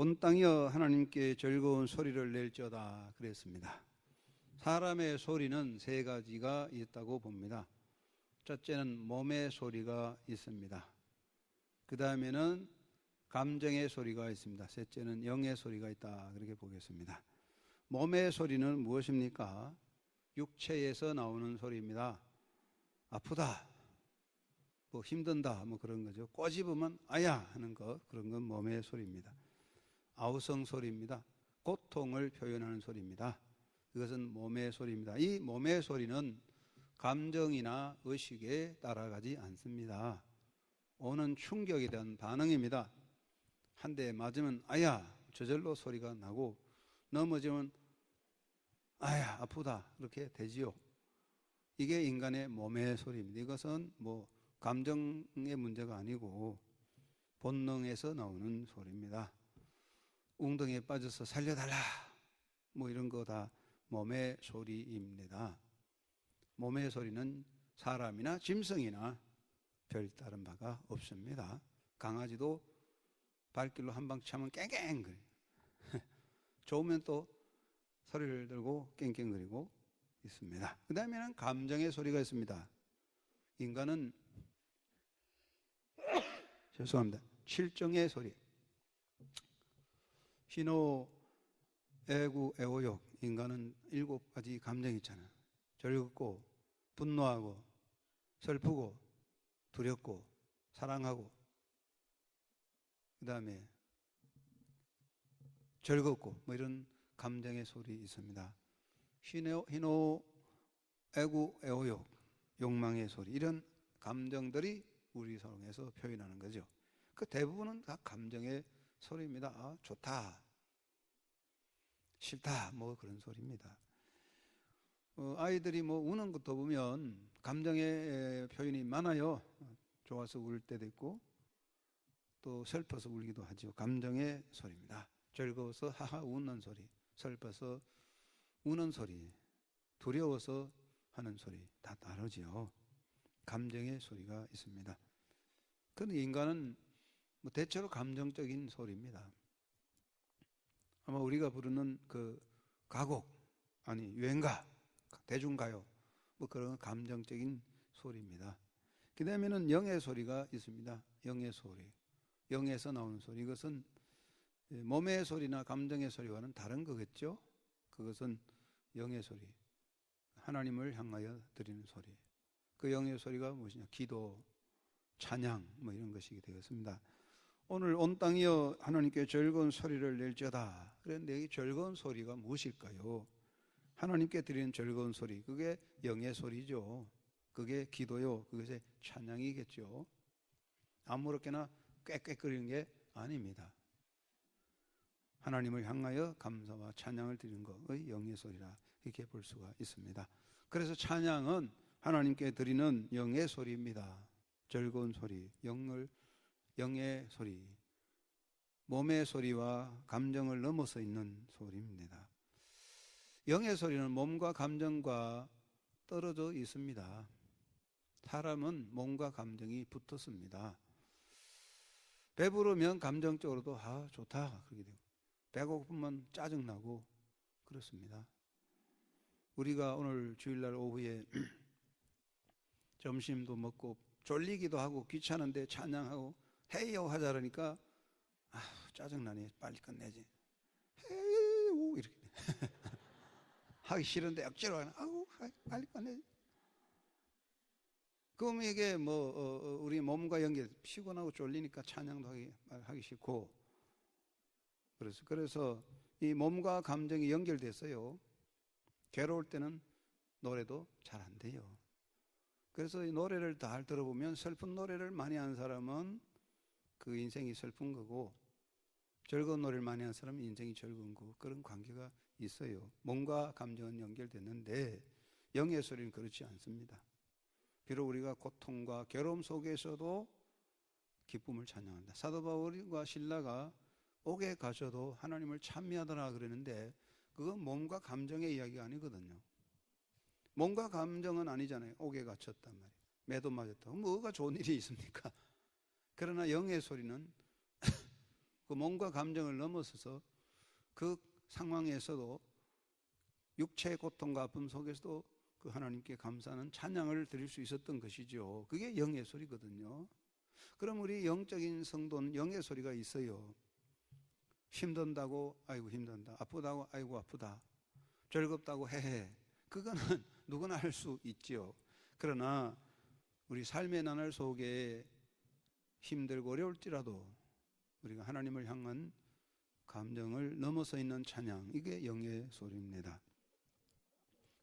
온 땅이여 하나님께 즐거운 소리를 낼지어다 그랬습니다. 사람의 소리는 세 가지가 있다고 봅니다. 첫째는 몸의 소리가 있습니다. 그 다음에는 감정의 소리가 있습니다. 셋째는 영의 소리가 있다 그렇게 보겠습니다. 몸의 소리는 무엇입니까? 육체에서 나오는 소리입니다. 아프다, 뭐 힘든다, 뭐 그런 거죠. 꼬집으면 아야 하는 거, 그런 건 몸의 소리입니다. 아우성 소리입니다. 고통을 표현하는 소리입니다. 이것은 몸의 소리입니다. 이 몸의 소리는 감정이나 의식에 따라가지 않습니다. 오는 충격에 대한 반응입니다. 한 대 맞으면 아야 저절로 소리가 나고, 넘어지면 아야 아프다 이렇게 되지요. 이게 인간의 몸의 소리입니다. 이것은 뭐 감정의 문제가 아니고 본능에서 나오는 소리입니다. 웅덩이에 빠져서 살려달라 뭐 이런 거 다 몸의 소리입니다. 몸의 소리는 사람이나 짐승이나 별다른 바가 없습니다. 강아지도 발길로 한 방 차면 깽깽거려요. 좋으면 또 소리를 들고 깽깽거리고 있습니다. 그 다음에는 감정의 소리가 있습니다. 인간은 죄송합니다. 7종의 소리, 희노, 애구, 애호욕. 인간은 7가지 감정이 있잖아요. 즐겁고 분노하고 슬프고 두렵고 사랑하고, 그 다음에 즐겁고 뭐 이런 감정의 소리 있습니다. 희노, 애구, 애호욕, 욕망의 소리, 이런 감정들이 우리 성에서 표현하는 거죠. 그 대부분은 다 감정의 소리입니다. 아, 좋다, 싫다, 뭐 그런 소리입니다. 아이들이 뭐 우는 것도 보면 감정의 표현이 많아요. 좋아서 울 때도 있고 또 슬퍼서 울기도 하죠. 감정의 소리입니다. 즐거워서 하하 웃는 소리, 슬퍼서 우는 소리, 두려워서 하는 소리 다 다르지요. 감정의 소리가 있습니다. 그런데 인간은 뭐 대체로 감정적인 소리입니다. 아마 우리가 부르는 그 가곡, 아니 유행가, 대중가요, 뭐 그런 감정적인 소리입니다. 그 다음에는 영의 소리가 있습니다. 영의 소리, 영에서 나오는 소리. 이것은 몸의 소리나 감정의 소리와는 다른 거겠죠. 그것은 영의 소리, 하나님을 향하여 드리는 소리. 그 영의 소리가 무엇이냐? 기도, 찬양 뭐 이런 것이 되겠습니다. 오늘 온 땅이여 하나님께 즐거운 소리를 낼지어다. 그런데 이 즐거운 소리가 무엇일까요? 하나님께 드리는 즐거운 소리, 그게 영의 소리죠. 그게 기도요, 그것의 찬양이겠죠. 아무렇게나 꽥꽥거리는 게 아닙니다. 하나님을 향하여 감사와 찬양을 드리는 것의 영의 소리라 이렇게 볼 수가 있습니다. 그래서 찬양은 하나님께 드리는 영의 소리입니다. 즐거운 소리, 영의 소리, 몸의 소리와 감정을 넘어서 있는 소리입니다. 영의 소리는 몸과 감정과 떨어져 있습니다. 사람은 몸과 감정이 붙었습니다. 배부르면 감정적으로도 아 좋다 그렇게 되고, 배고프면 짜증나고 그렇습니다. 우리가 오늘 주일날 오후에 점심도 먹고 졸리기도 하고 귀찮은데 찬양하고 헤이요 하자 그러니까 아 짜증나네, 빨리 끝내지, 헤이요 이렇게 하기 싫은데 억지로 하는, 아우 빨리 끝내지. 그럼 이게 뭐 우리 몸과 연결, 피곤하고 졸리니까 찬양도 하기 싫고, 그래서 이 몸과 감정이 연결됐어요. 괴로울 때는 노래도 잘 안 돼요. 그래서 이 노래를 잘 들어보면 슬픈 노래를 많이 하는 사람은 그 인생이 슬픈 거고, 즐거운 노래를 많이 하는 사람은 인생이 즐거운 거고, 그런 관계가 있어요. 몸과 감정은 연결됐는데 영의 소리는 그렇지 않습니다. 비록 우리가 고통과 괴로움 속에서도 기쁨을 찬양한다. 사도 바울과 신라가 옥에 가셔도 하나님을 찬미하더라 그러는데 그건 몸과 감정의 이야기가 아니거든요. 몸과 감정은 아니잖아요. 옥에 갇혔단 말이에요. 매도 맞았다. 뭐가 좋은 일이 있습니까? 그러나 영의 소리는 그 몸과 감정을 넘어서서 그 상황에서도 육체의 고통과 아픔 속에서도 그 하나님께 감사하는 찬양을 드릴 수 있었던 것이죠. 그게 영의 소리거든요. 그럼 우리 영적인 성도는 영의 소리가 있어요. 힘든다고 아이고 힘든다, 아프다고 아이고 아프다, 즐겁다고 헤헤. 그거는 누구나 할 수 있지요. 그러나 우리 삶의 나날 속에 힘들고 어려울지라도 우리가 하나님을 향한 감정을 넘어서 있는 찬양, 이게 영의 소리입니다.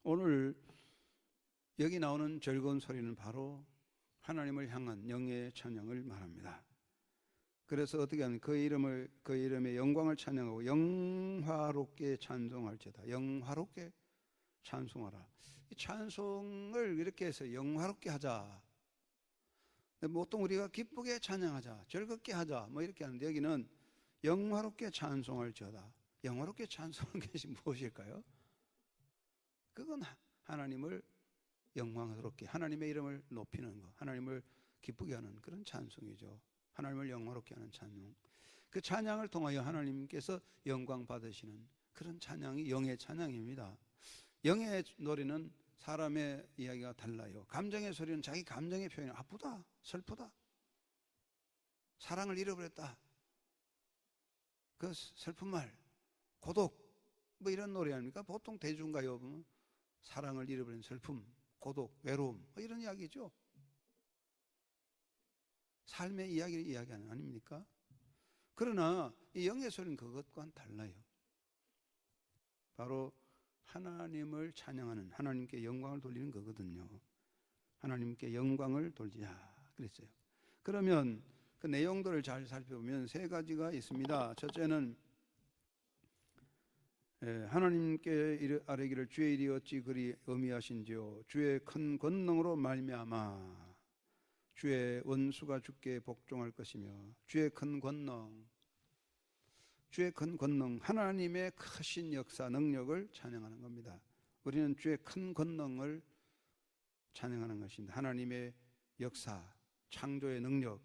오늘 여기 나오는 즐거운 소리는 바로 하나님을 향한 영의 찬양을 말합니다. 그래서 어떻게 하면 그 이름의 영광을 찬양하고 영화롭게 찬송할지어다. 영화롭게 찬송하라. 이 찬송을 이렇게 해서 영화롭게 하자. 보통 우리가 기쁘게 찬양하자, 즐겁게 하자, 뭐 이렇게 하는데 여기는 영화롭게 찬송할지어다. 영화롭게 찬송하는 것이 무엇일까요? 그건 하나님을 영광스럽게, 하나님의 이름을 높이는 것, 하나님을 기쁘게 하는 그런 찬송이죠. 하나님을 영화롭게 하는 찬양. 그 찬양을 통하여 하나님께서 영광 받으시는 그런 찬양이 영의 찬양입니다. 영의 노래는 사람의 이야기가 달라요. 감정의 소리는 자기 감정의 표현, 아프다, 슬프다, 사랑을 잃어버렸다, 그 슬픈 말, 고독, 뭐 이런 노래 아닙니까? 보통 대중가요 보면 사랑을 잃어버린 슬픔, 고독, 외로움, 뭐 이런 이야기죠. 삶의 이야기를 이야기하는 아닙니까? 그러나 이 영의 소리는 그것과는 달라요. 바로 하나님을 찬양하는, 하나님께 영광을 돌리는 거거든요. 하나님께 영광을 돌리자 그랬어요. 그러면 그 내용들을 잘 살펴보면 세 가지가 있습니다. 첫째는 하나님께 아뢰기를 주의 일이 어찌 그리 어미하신지요, 주의 큰 권능으로 말미암아 주의 원수가 주께 복종할 것이며. 주의 큰 권능, 주의 큰 권능, 하나님의 크신 역사, 능력을 찬양하는 겁니다. 우리는 주의 큰 권능을 찬양하는 것입니다. 하나님의 역사, 창조의 능력,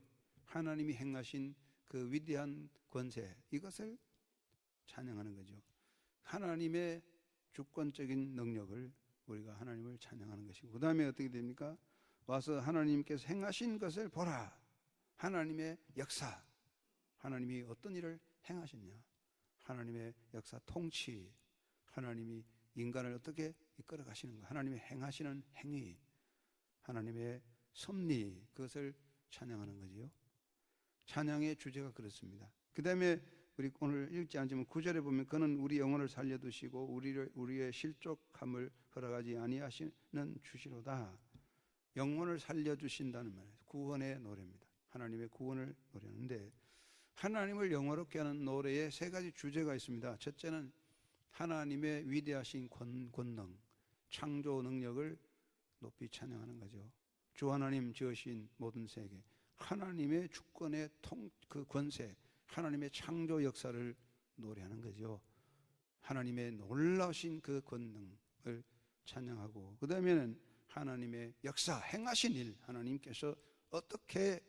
하나님이 행하신 그 위대한 권세, 이것을 찬양하는 거죠. 하나님의 주권적인 능력을 우리가 하나님을 찬양하는 것이고, 그 다음에 어떻게 됩니까? 와서 하나님께서 행하신 것을 보라. 하나님의 역사, 하나님이 어떤 일을 행하셨냐, 하나님의 역사 통치, 하나님이 인간을 어떻게 이끌어 가시는가, 하나님의 행하시는 행위, 하나님의 섭리, 그것을 찬양하는 거지요. 찬양의 주제가 그렇습니다. 그 다음에 우리 오늘 읽지 않지만 9절에 보면 그는 우리 영혼을 살려두시고 우리의 실족함을 허락하지 아니하시는 주시로다. 영혼을 살려주신다는 말이에요. 구원의 노래입니다. 하나님의 구원을 노래하는데, 하나님을 영화롭게 하는 노래에 세 가지 주제가 있습니다. 첫째는 하나님의 위대하신 권능, 창조 능력을 높이 찬양하는 거죠. 주 하나님 지으신 모든 세계, 하나님의 주권의 그 권세, 하나님의 창조 역사를 노래하는 거죠. 하나님의 놀라우신 그 권능을 찬양하고, 그 다음에는 하나님의 역사, 행하신 일, 하나님께서 어떻게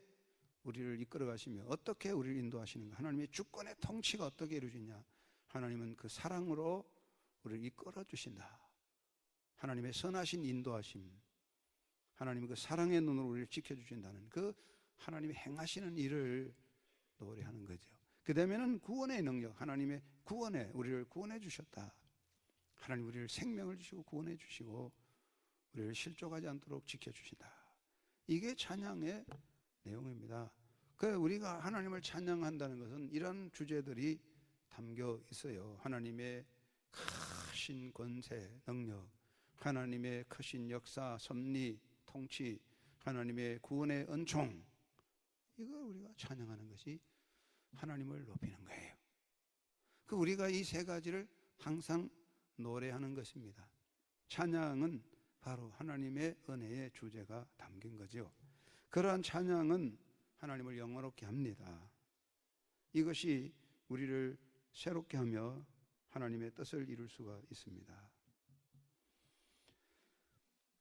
우리를 이끌어 가시며 어떻게 우리를 인도하시는가, 하나님의 주권의 통치가 어떻게 이루어지냐, 하나님은 그 사랑으로 우리를 이끌어 주신다. 하나님의 선하신 인도하심, 하나님의 그 사랑의 눈으로 우리를 지켜주신다는 그 하나님의 행하시는 일을 노래하는 거죠. 그 다음에는 구원의 능력, 하나님의 구원에 우리를 구원해 주셨다. 하나님 우리를 생명을 주시고 구원해 주시고 우리를 실족하지 않도록 지켜주신다. 이게 찬양의 내용입니다. 그래서 우리가 하나님을 찬양한다는 것은 이런 주제들이 담겨 있어요. 하나님의 크신 권세, 능력, 하나님의 크신 역사, 섭리, 통치, 하나님의 구원의 은총, 이걸 우리가 찬양하는 것이 하나님을 높이는 거예요. 그 우리가 이 세 가지를 항상 노래하는 것입니다. 찬양은 바로 하나님의 은혜의 주제가 담긴 거죠. 그러한 찬양은 하나님을 영화롭게 합니다. 이것이 우리를 새롭게 하며 하나님의 뜻을 이룰 수가 있습니다.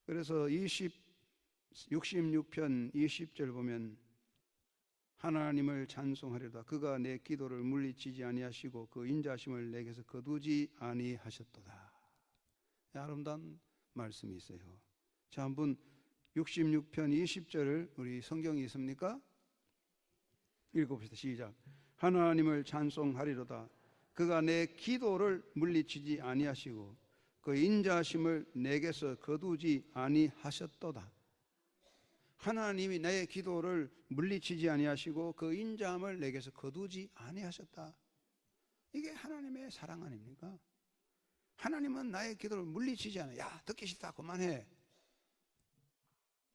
그래서 66편 20절 보면 하나님을 찬송하려다 그가 내 기도를 물리치지 아니하시고 그 인자심을 내게서 거두지 아니하셨도다. 아름다운 말씀이 있어요. 자, 한번 66편 20절을 우리 성경이 있습니까? 읽어봅시다. 시작. 하나님을 찬송하리로다 그가 내 기도를 물리치지 아니하시고 그 인자심을 내게서 거두지 아니하셨도다. 하나님이 내 기도를 물리치지 아니하시고 그 인자함을 내게서 거두지 아니하셨다. 이게 하나님의 사랑 아닙니까? 하나님은 나의 기도를 물리치지 않아요. 야, 듣기 싫다 그만해.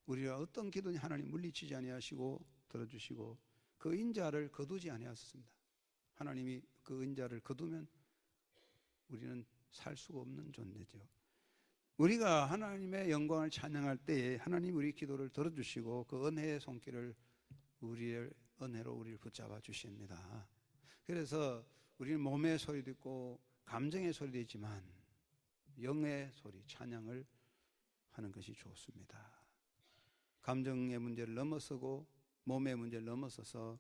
우리가 어떤 기도니 하나님 물리치지 아니하시고 들어주시고 그 인자를 거두지 아니하셨습니다. 하나님이 그 인자를 거두면 우리는 살 수가 없는 존재죠. 우리가 하나님의 영광을 찬양할 때에 하나님 우리 기도를 들어주시고 그 은혜의 손길을 우리의 은혜로 우리를 붙잡아 주십니다. 그래서 우리는 몸의 소리도 있고 감정의 소리도 있지만 영의 소리, 찬양을 하는 것이 좋습니다. 감정의 문제를 넘어서고 몸의 문제를 넘어서서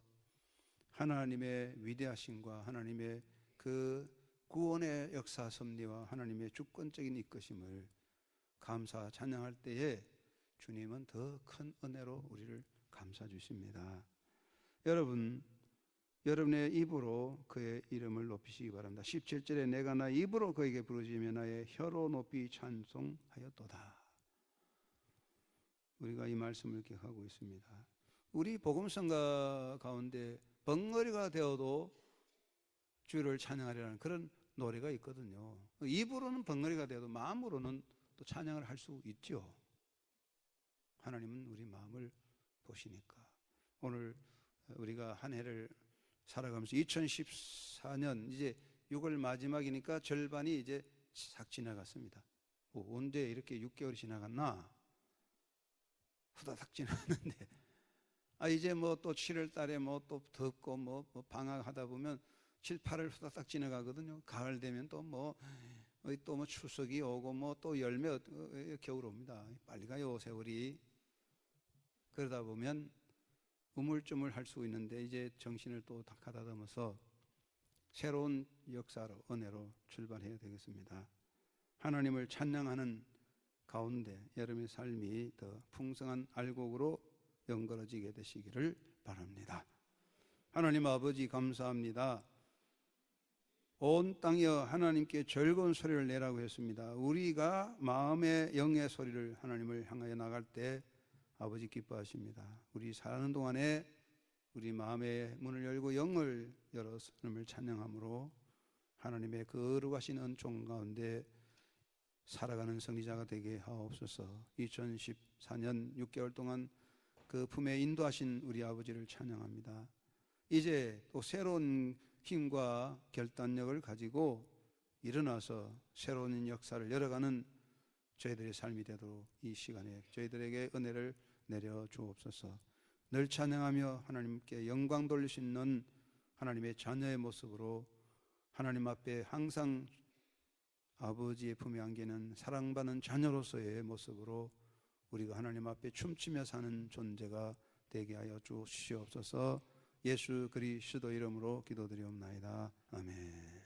하나님의 위대하심과 하나님의 그 구원의 역사 섭리와 하나님의 주권적인 이끄심을 감사 찬양할 때에 주님은 더 큰 은혜로 우리를 감싸 주십니다. 여러분의 입으로 그의 이름을 높이시기 바랍니다. 17절에 내가 나의 입으로 그에게 부르짖으며 나의 혀로 높이 찬송하였도다. 우리가 이 말씀을 기억하고 있습니다. 우리 복음성가 가운데 벙어리가 되어도 주를 찬양하리라는 그런 노래가 있거든요. 입으로는 벙어리가 되어도 마음으로는 또 찬양을 할 수 있죠. 하나님은 우리 마음을 보시니까. 오늘 우리가 한 해를 살아가면서 2014년 이제 6월 마지막이니까 절반이 이제 싹 지나갔습니다. 언제 이렇게 6개월이 지나갔나? 후다닥 지나갔는데 이제 뭐 또 7월 달에 뭐 또 덥고 뭐 방학하다 보면 7, 8월 후다닥 지나가거든요. 가을 되면 또 뭐 추석이 오고 뭐 또 열매 겨울 옵니다. 빨리 가요 세월이. 그러다 보면 우물쭈물할 수 있는데 이제 정신을 또 가다듬어서 새로운 역사로 은혜로 출발해야 되겠습니다. 하나님을 찬양하는 가운데 여러분의 삶이 더 풍성한 알곡으로 연걸어지게 되시기를 바랍니다. 하나님 아버지 감사합니다. 온 땅이여 하나님께 즐거운 소리를 내라고 했습니다. 우리가 마음의 영의 소리를 하나님을 향하여 나갈 때 아버지 기뻐하십니다. 우리 살아가는 동안에 우리 마음의 문을 열고 영을 열어 하나님을 찬양함으로 하나님의 거룩하신 은총 가운데 살아가는 승리자가 되게 하옵소서. 2014년 6개월 동안 그 품에 인도하신 우리 아버지를 찬양합니다. 이제 또 새로운 힘과 결단력을 가지고 일어나서 새로운 역사를 열어가는 저희들의 삶이 되도록 이 시간에 저희들에게 은혜를 내려 주옵소서. 늘 찬양하며 하나님께 영광 돌릴 수 있는 하나님의 자녀의 모습으로 하나님 앞에 항상 아버지의 품에 안기는 사랑받는 자녀로서의 모습으로 우리가 하나님 앞에 춤추며 사는 존재가 되게 하여 주시옵소서. 예수 그리스도 이름으로 기도드리옵나이다. 아멘.